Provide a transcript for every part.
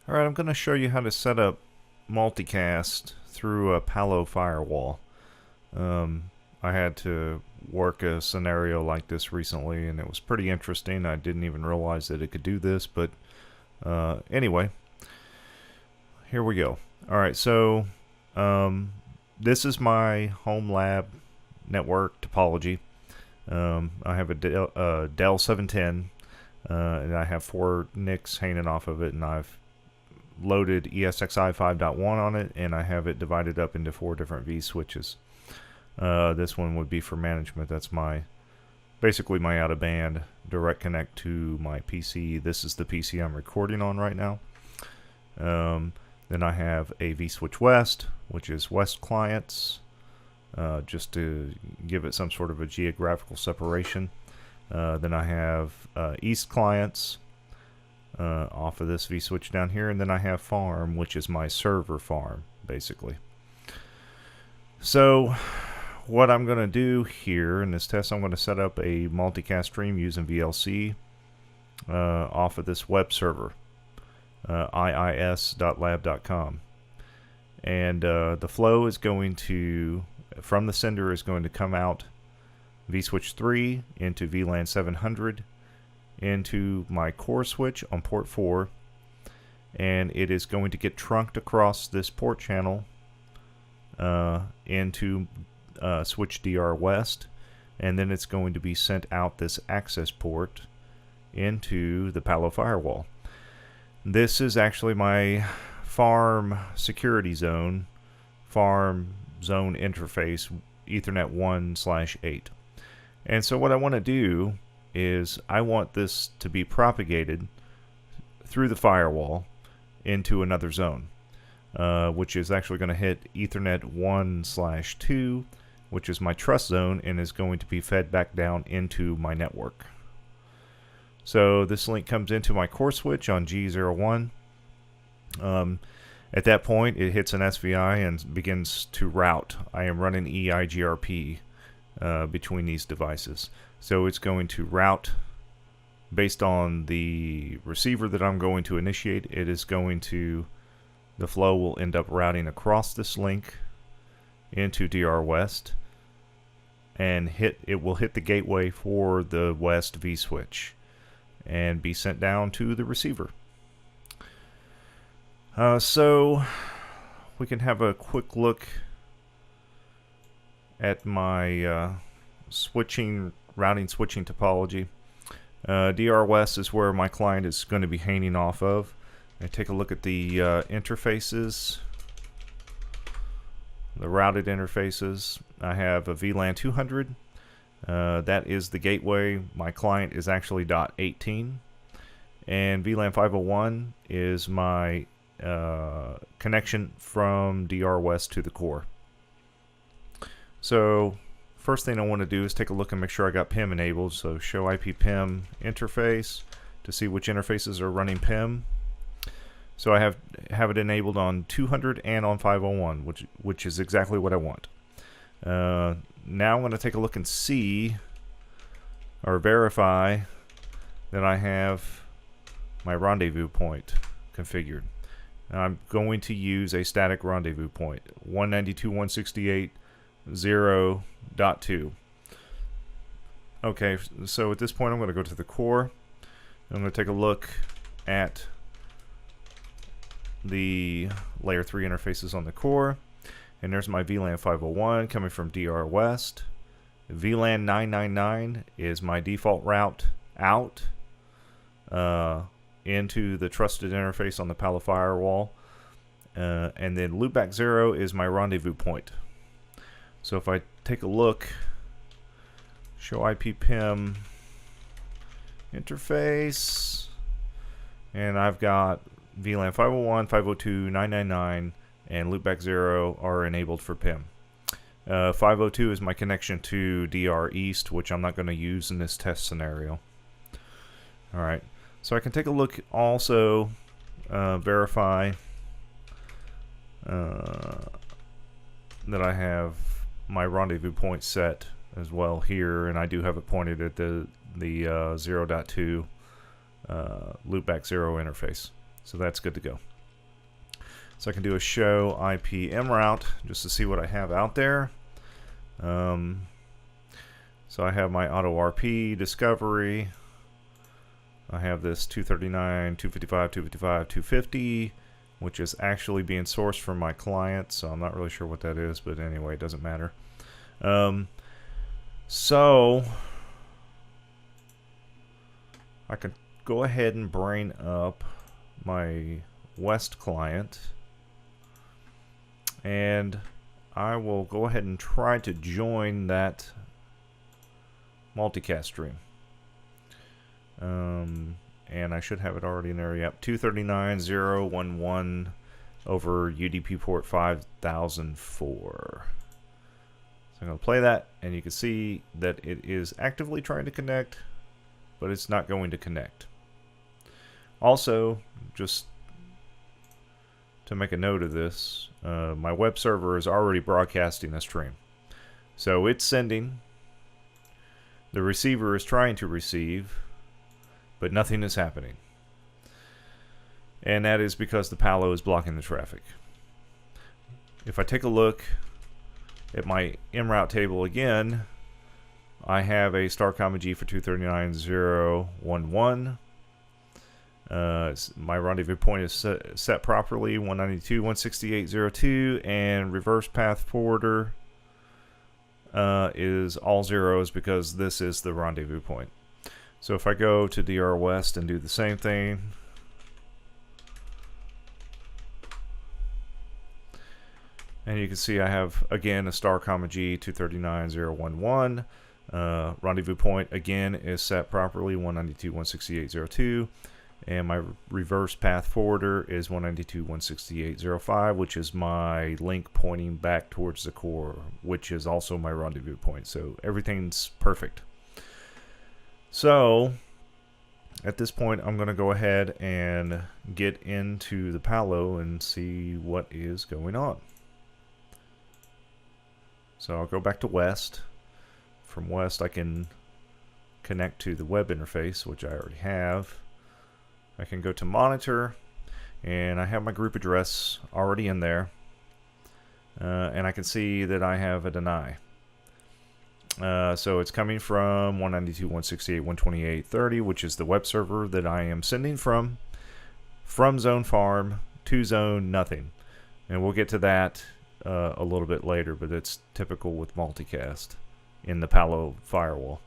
Alright, I'm going to show you how to set up multicast through a Palo Firewall. I had to work a scenario like this recently and it was pretty interesting. I didn't even realize that it could do this, but anyway, here we go. Alright, so this is my home lab network topology. I have a Dell 710 and I have 4 NICs hanging off of it, and I've loaded ESXi 5.1 on it, and I have it divided up into 4 different V switches. This one would be for management. That's basically my out of band direct connect to my PC. This is the PC I'm recording on right now. Then I have a V switch west, which is west clients, just to give it some sort of a geographical separation. Then I have east clients off of this vSwitch down here, and then I have farm, which is my server farm, basically. So what I'm going to do here in this test, I'm going to set up a multicast stream using VLC off of this web server, iis.lab.com. And the flow is going to, from the sender, is going to come out vSwitch 3 into VLAN 700 into my core switch on port 4, and it is going to get trunked across this port channel into switch DR West, and then it's going to be sent out this access port into the Palo Firewall. This is actually my farm security zone, farm zone interface, Ethernet 1/8. And so what I want to do is I want this to be propagated through the firewall into another zone, which is actually going to hit Ethernet 1/2, which is my trust zone, and is going to be fed back down into my network. So this link comes into my core switch on G01. At that point, it hits an SVI and begins to route. I am running EIGRP between these devices. So it's going to route based on the receiver that I'm going to initiate. It is going to, the flow will end up routing across this link into DR West, and it will hit the gateway for the West vSwitch and be sent down to the receiver. So we can have a quick look at my routing switching topology. DR West is where my client is going to be hanging off of. I take a look at the interfaces, the routed interfaces. I have a VLAN 200. That is the gateway. My client is actually .18, and VLAN 501 is my connection from DR West to the core. So first thing I want to do is take a look and make sure I got PIM enabled. So show Ipm interface to see which interfaces are running PIM. So I have it enabled on 200 and on 501, which is exactly what I want. Now I'm going to take a look and see or verify that I have my rendezvous point configured. I'm going to use a static rendezvous point, 192.168.0.2. Okay, so at this point I'm going to go to the core. I'm going to take a look at the layer 3 interfaces on the core, and there's my VLAN 501 coming from DR West. VLAN 999 is my default route out into the trusted interface on the Palo Firewall, and then loopback 0 is my rendezvous point. So if I take a look, show Ipm interface, and I've got VLAN 501, 502, 999, and loopback 0 are enabled for PIM. 502 is my connection to DR East, which I'm not going to use in this test scenario. Alright, so I can take a look also, verify that I have my rendezvous point set as well here, and I do have it pointed at the 0.2 loopback 0 interface. So that's good to go. So I can do a show Ipm Route just to see what I have out there. So I have my auto RP discovery. I have this 239, 255, 255, 250, which is actually being sourced from my client, so I'm not really sure what that is, but anyway, it doesn't matter. So I can go ahead and bring up my West client, and I will go ahead and try to join that multicast stream. And I should have it already in there. Yep, 239.0.1.1 over UDP port 5004. So I'm going to play that, and you can see that it is actively trying to connect, but it's not going to connect. Also, just to make a note of this, my web server is already broadcasting a stream. So it's sending, the receiver is trying to receive, but nothing is happening. And that is because the Palo is blocking the traffic. If I take a look at my en route table again, I have a star comma G for 239.0.1.1. My rendezvous point is set properly, 192.168.0.2, and reverse path forwarder is all zeros because this is the rendezvous point. So if I go to DR West and do the same thing, and you can see I have again a star comma G 239.0.1.1. Rendezvous point again is set properly, 192.168.0.2, and my reverse path forwarder is 192.168.0.5, which is my link pointing back towards the core, which is also my rendezvous point. So everything's perfect. So at this point, I'm going to go ahead and get into the Palo and see what is going on. So I'll go back to West. From West, I can connect to the web interface, which I already have. I can go to Monitor, and I have my group address already in there. And I can see that I have a deny. So it's coming from 192.168.128.30, which is the web server that I am sending from zone farm to zone nothing. And we'll get to that a little bit later, but it's typical with multicast in the Palo Firewall.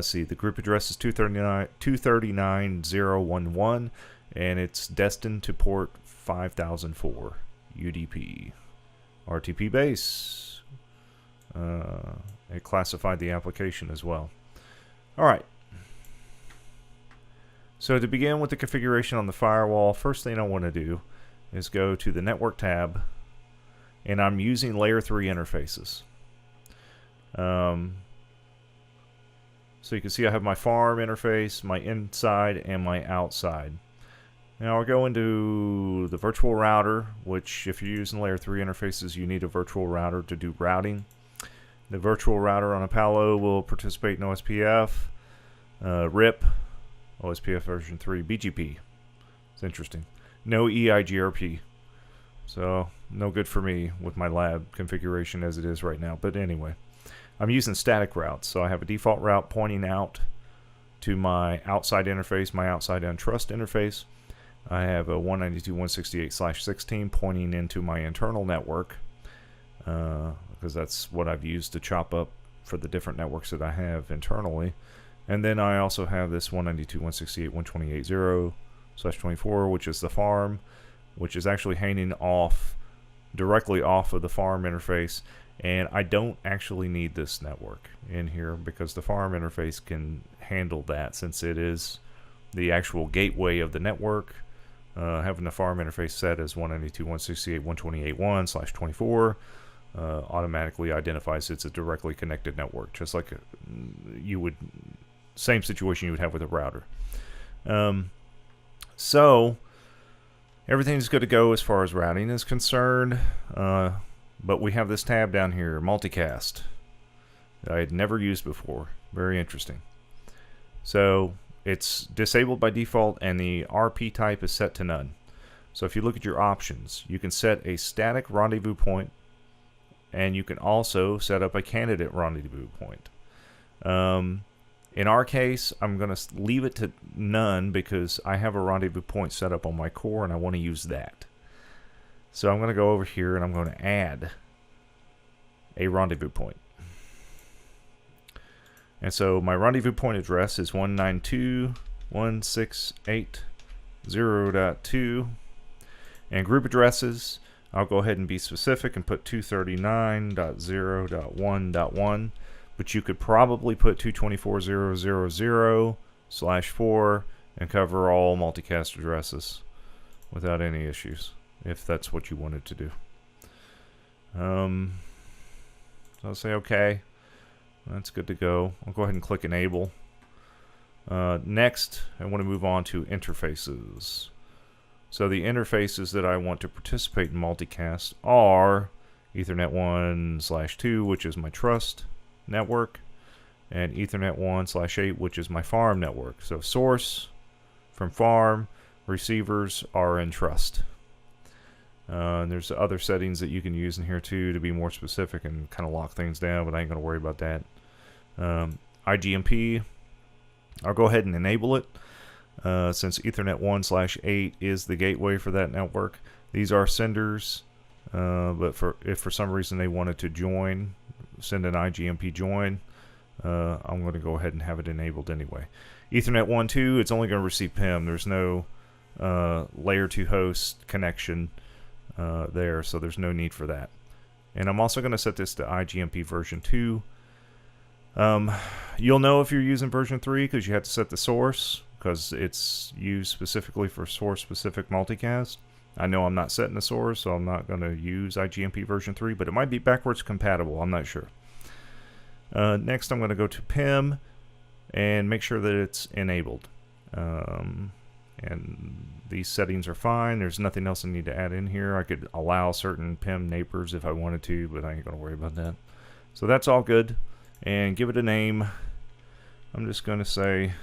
See, the group address is 239.0.1.1, and it's destined to port 5004 UDP. RTP base. It classified the application as well. Alright. So to begin with the configuration on the firewall, first thing I want to do is go to the Network tab, and I'm using Layer 3 interfaces. So you can see I have my farm interface, my inside, and my outside. Now I'll go into the virtual router, which if you're using Layer 3 interfaces, you need a virtual router to do routing. The virtual router on a Palo will participate in OSPF, RIP, OSPF version 3, BGP. It's interesting. No EIGRP. So no good for me with my lab configuration as it is right now. But anyway, I'm using static routes. So I have a default route pointing out to my outside interface, my outside untrust interface. I have a 192.168/16 pointing into my internal network. Because that's what I've used to chop up for the different networks that I have internally. And then I also have this 192.168.128.0/24, which is the farm, which is actually hanging off, directly off of the farm interface. And I don't actually need this network in here because the farm interface can handle that since it is the actual gateway of the network. Having the farm interface set as 192.168.128.1/24 automatically identifies it's a directly connected network, just like you would, same situation you would have with a router. So everything's good to go as far as routing is concerned, but we have this tab down here, Multicast, that I had never used before. Very interesting. So it's disabled by default, and the RP type is set to none. So if you look at your options, you can set a static rendezvous point, and you can also set up a candidate rendezvous point. In our case, I'm going to leave it to none because I have a rendezvous point set up on my core and I want to use that. So I'm going to go over here and I'm going to add a rendezvous point. And so my rendezvous point address is 192.168.0.2. And group addresses, I'll go ahead and be specific and put 239.0.1.1. But you could probably put 224.0.0.0/4 and cover all multicast addresses without any issues, if that's what you wanted to do. So I'll say OK. That's good to go. I'll go ahead and click Enable. Next, I want to move on to interfaces. So the interfaces that I want to participate in multicast are Ethernet 1/2, which is my trust network, and Ethernet 1/8, which is my farm network. So source from farm, receivers are in trust. And there's other settings that you can use in here too to be more specific and kind of lock things down, but I ain't going to worry about that. IGMP, I'll go ahead and enable it since Ethernet 1/8 is the gateway for that network. These are senders, but if for some reason they wanted to send an IGMP join, I'm going to go ahead and have it enabled anyway. Ethernet 1.2, it's only going to receive PIM. There's no layer 2 host connection there, so there's no need for that. And I'm also going to set this to IGMP version 2. You'll know if you're using version 3 because you have to set the source, because it's used specifically for source-specific multicast. I know I'm not setting the source, so I'm not going to use IGMP version 3, but it might be backwards compatible. I'm not sure. Next, I'm going to go to PIM and make sure that it's enabled. And these settings are fine. There's nothing else I need to add in here. I could allow certain PIM neighbors if I wanted to, but I ain't going to worry about that. So that's all good. And give it a name. I'm just going to say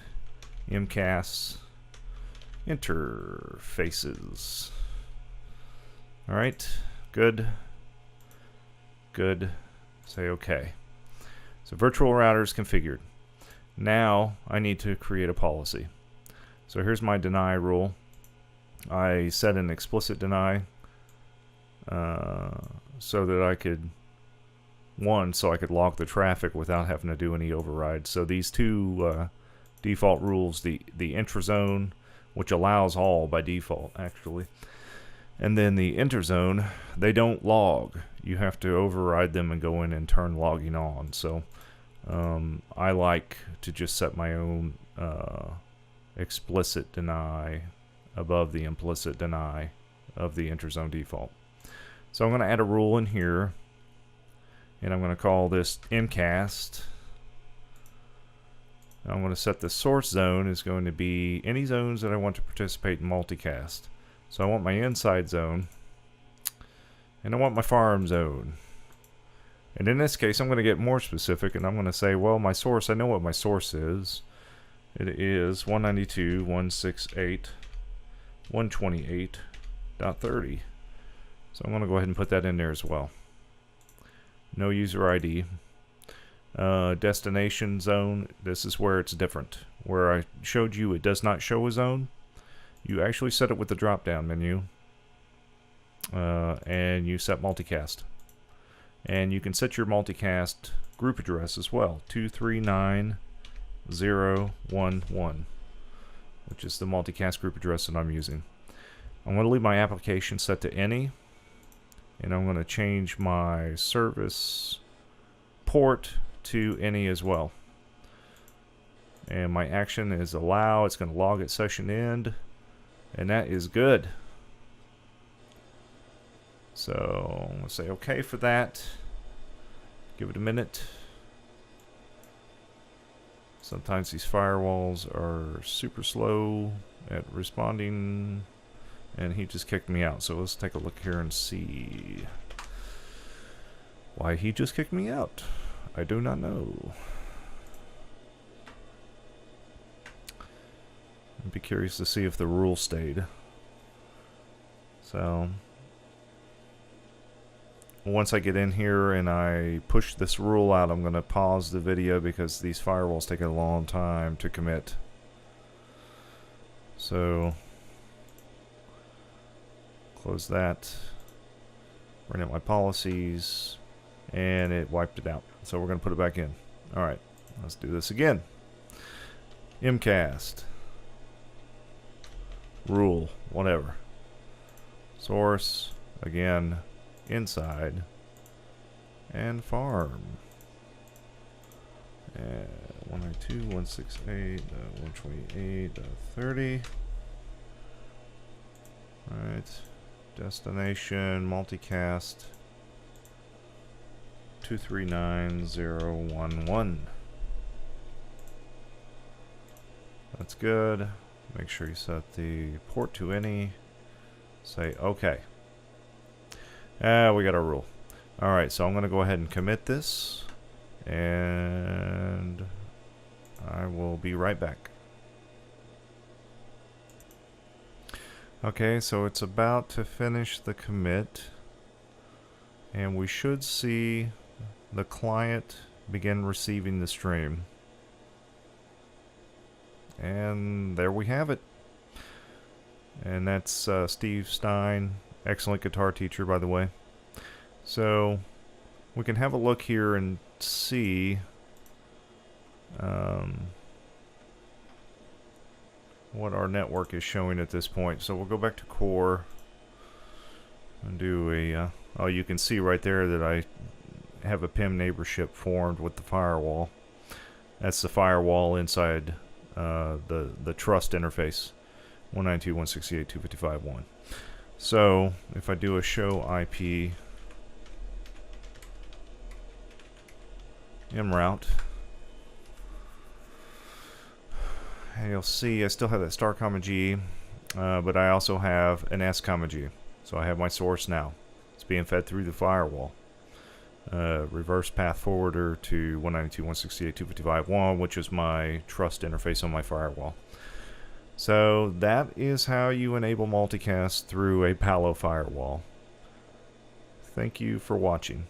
MCAS interfaces. All right, good. Say OK. So virtual router is configured. Now I need to create a policy. So here's my deny rule. I set an explicit deny so that I could log the traffic without having to do any overrides. So these two default rules, the intrazone, which allows all by default actually, and then the interzone, they don't log. You have to override them and go in and turn logging on. So I like to just set my own explicit deny above the implicit deny of the interzone default. So I'm going to add a rule in here, and I'm going to call this MCAST. I'm going to set the source zone is going to be any zones that I want to participate in multicast. So I want my inside zone, and I want my farm zone. And in this case, I'm going to get more specific, and I'm going to say, well, my source, I know what my source is. It is 192.168.128.30. So I'm going to go ahead and put that in there as well. No user ID. Destination zone, this is where it's different. Where I showed you it does not show a zone, you actually set it with the drop down menu, and you set multicast. And you can set your multicast group address as well, 239.0.1.1, which is the multicast group address that I'm using. I'm going to leave my application set to any, and I'm going to change my service port to any as well. And my action is allow. It's going to log at session end, and that is good. So I'm going to say OK for that. Give it a minute. Sometimes these firewalls are super slow at responding, and he just kicked me out. So let's take a look here and see why he just kicked me out. I do not know. I'd be curious to see if the rule stayed. So once I get in here and I push this rule out, I'm going to pause the video because these firewalls take a long time to commit. So close that, run out my policies, and it wiped it out. So we're going to put it back in. Alright, let's do this again. Mcast, rule, whatever. Source, again, inside, and farm. 192.168.128.30. Alright, destination, multicast, 239011. That's good. Make sure you set the port to any. Say OK. We got our rule. Alright, so I'm going to go ahead and commit this. And I will be right back. Okay, so it's about to finish the commit. And we should see the client begin receiving the stream. And there we have it. And that's Steve Stein, excellent guitar teacher, by the way. So we can have a look here and see what our network is showing at this point. So we'll go back to core and do a oh, you can see right there that I have a PIM neighborship formed with the firewall. That's the firewall inside the trust interface, 192.168.255.1. So if I do a show IP Ipm Route, and you'll see I still have that star comma G, but I also have an S comma G. So I have my source now. It's being fed through the firewall. Reverse path forwarder to 192.168.255.1, which is my trust interface on my firewall. So that is how you enable multicast through a Palo firewall. Thank you for watching.